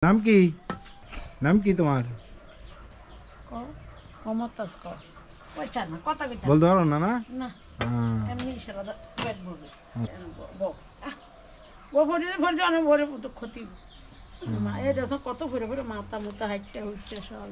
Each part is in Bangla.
নাম কি? নাম কি তোমার? বলতে পারো না? না ক্ষতি কত ঘুরে ঘুরে মাথা মুথা হাইটটা উঠছে সব।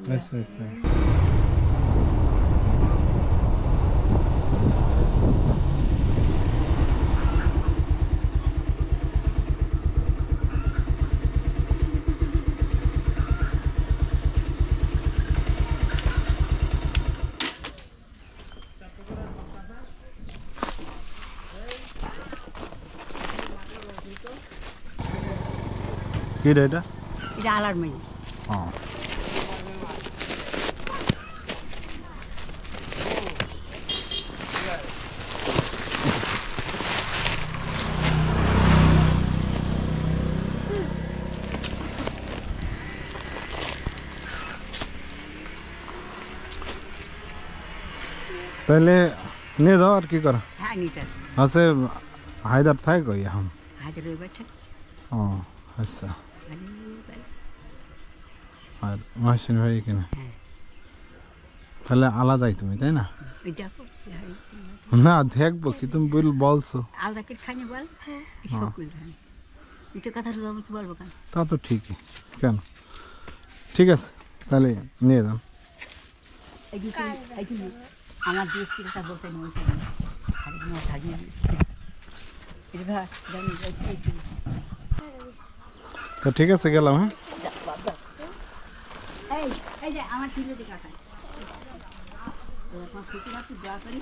কি রে এটা? এটা আলার মেয়ে। তাহলে নিয়ে যাও আর কি করো? হ্যাঁ নিতে আছে। হায়দার থাকে কই এখন? হায়দার ওই बैठे। ও আচ্ছা। আর মাসিন ভাই এখানে? তাহলে আলাদাই তুমি, তাই না? না দেখবো কি, তুমি বলছো আলাদা করে খানি বল। এটা কথা কি বলবো কেন? তা তো ঠিকই। কেন? ঠিক আছে তাহলে নিয়ে যাও। আমার দিয়েছিল বলতে তো ঠিক আছে গেলাম। হ্যাঁ এই যে আমার ছিল যে কাকা দোয়া করি।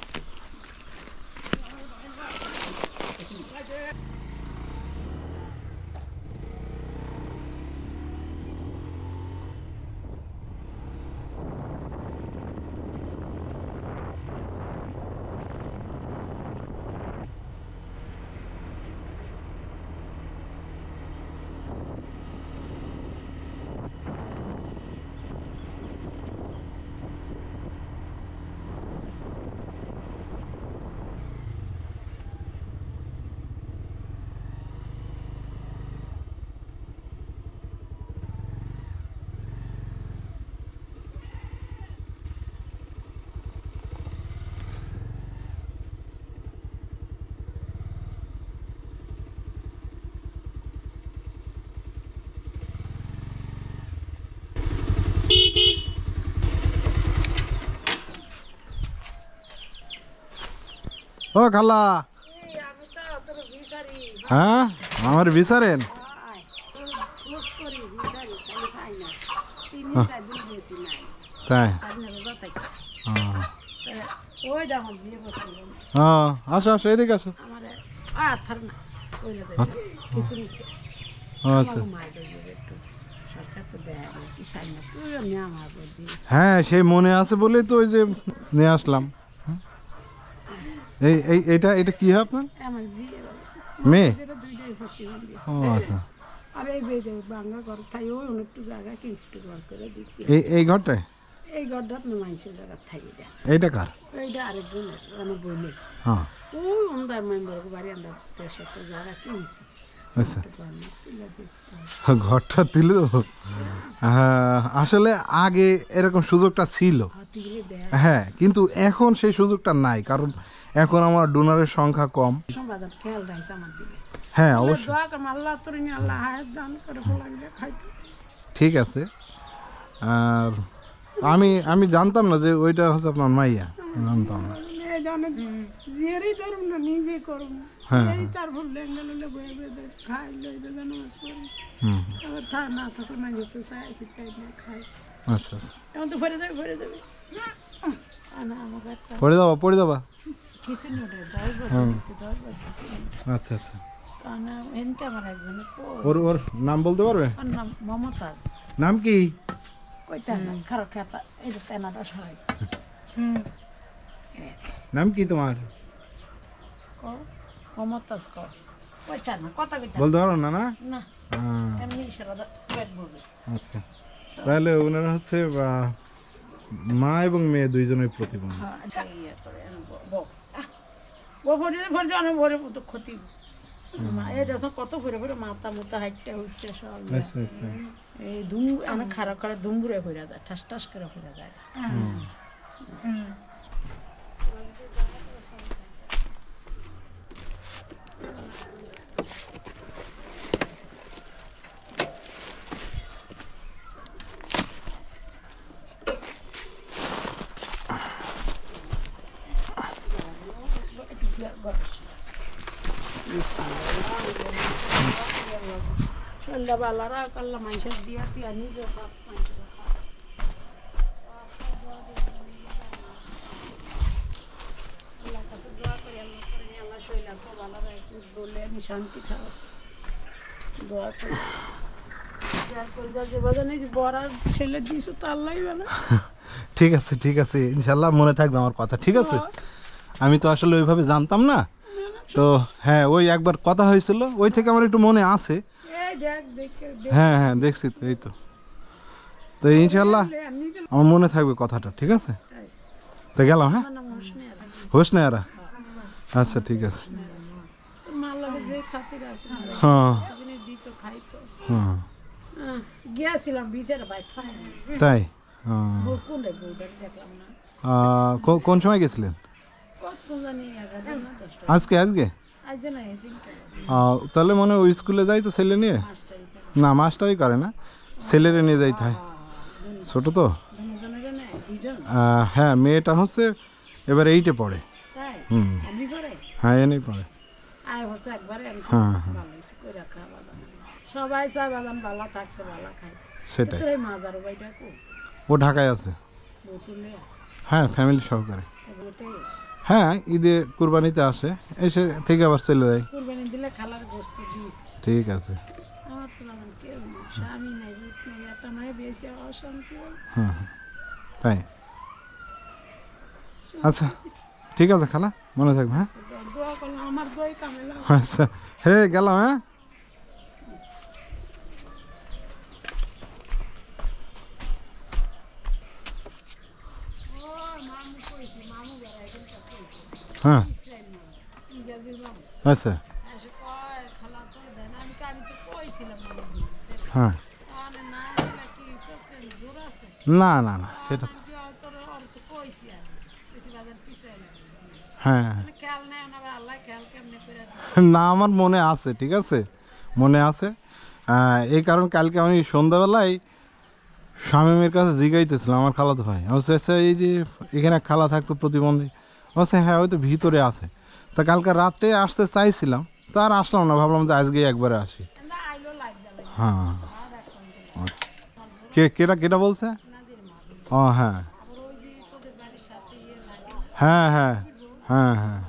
ও খালা, হ্যাঁ আমার বিচারেন? তাই? আসো আসো এদিকে আসো। আচ্ছা হ্যাঁ সেই মনে আছে বলেই তো ওই যে নিয়ে আসলাম। এইটা এটা কি হয় আপনার মেয়ে? ও আচ্ছা। এই ঘরটায়? এই ঘরটা মানুষের জায়গা থাকি যায়। এইটা কার? এইটা আরেকজনের আমার বোনের। হ্যাঁ ওই আমাদের মেম্বার বাড়ি আমরা দেশে জায়গা কিনছি। আচ্ছা ঘরটা দিল। হ্যাঁ আসলে আগে এরকম সুযোগটা ছিল, হ্যাঁ কিন্তু এখন সেই সুযোগটা নাই, কারণ এখন আমার ডোনারের সংখ্যা কম। হ্যাঁ অবশ্যই ঠিক আছে। আর আমি জানতাম না যে ওইটা হচ্ছে আপনার মাইয়া, জানতাম না। পড়ে যাবা পড়ে যাবা। আচ্ছা আচ্ছা ওর ওর নাম বলতে পারবে? মমতাজ। নাম কি? নাম কি তোমার? বলতে পারো না? না আচ্ছা তাহলে ওনারা হচ্ছে মা এবং মেয়ে দুইজনের প্রতিবন্ধী। ক্ষতি এই দেখো কত ঘুরে ঘুরে মাথা মুতা হাইটটা উঠছে সব আচ্ছা আচ্ছা এই ধুম অনেক খারাপ খারাপ ধুমবুরে ঘুরে যায় ঠাস ঠাস করে ঘুরে যায় সন্ধ্যাবেলারা করলাম মানুষের দিয়া তিয়া নিজে শান্তি খাওয়াস দোয়া করে বড় ছেলে দিয়েছো তার লাগবে না ঠিক আছে ইনশাল্লাহ মনে থাকবে আমার কথা ঠিক আছে আমি তো আসলে ওইভাবে জানতাম না তো হ্যাঁ ওই একবার কথা হয়েছিল ওই থেকে আমার একটু মনে আছে হ্যাঁ দেখছি তো এই তো ইনশাল্লাহ আমার মনে থাকবে কথাটা ঠিক আছে তো গেলাম হ্যাঁ হোসনেয়ারা আচ্ছা ঠিক আছে হ্যাঁ হ্যাঁ গিয়েছিলাম বিচের ভাই তাই দেখলাম না কোন সময় গেছিলেন আজকে তাহলে মনে হয় ওই স্কুলে যাই তো ছেলে নিয়ে না মাস্টারই করে না ছেলেরে নিয়ে যাইতে হয় ছোট তো হ্যাঁ মেয়েটা হচ্ছে এবার 8-এ পড়ে হ্যাঁ এনেই পড়ে হ্যাঁ সবাই চায় বাদাম ভালো থাকতে ভালো খায় সেটাই মাজার বাইটা ও ঢাকায় আছে হ্যাঁ ফ্যামিলি সহকারে হ্যাঁ ঈদে কুরবানিতে আসে এসে থেকে আবার চলে যায় কুরবানি দিলে খালার গোস্ত দিস ঠিক আছে আমার তো না কেউ নেই স্বামী নাই ভূত নেই একটা মায়ের বেশি অশান্তি হ্যাঁ তাই আচ্ছা ঠিক আছে খালা মনে থাকবে হ্যাঁ দোয়া করলাম আমার দই কামে আচ্ছা হে গেলাম হ্যাঁ হ্যাঁ আচ্ছা হ্যাঁ না না না সেটা হ্যাঁ না আমার মনে আছে ঠিক আছে মনে আছে এই কারণ কালকে আমি সন্ধ্যাবেলায় শামীমের কাছে জিগাইতেছিলাম আমার খালাতো ভাই আচ্ছা এই যে এখানে খালা থাকতো প্রতিবন্ধী আচ্ছা হ্যাঁ হয়তো ভিতরে আছে তা কালকে রাত্রে আসতে চাইছিলাম তা আর আসলাম না ভাবলাম যে আজকেই একবারে আসি হ্যাঁ কেটা বলছে ও হ্যাঁ হ্যাঁ হ্যাঁ হ্যাঁ হ্যাঁ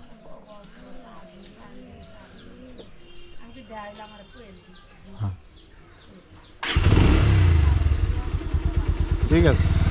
ঠিক আছে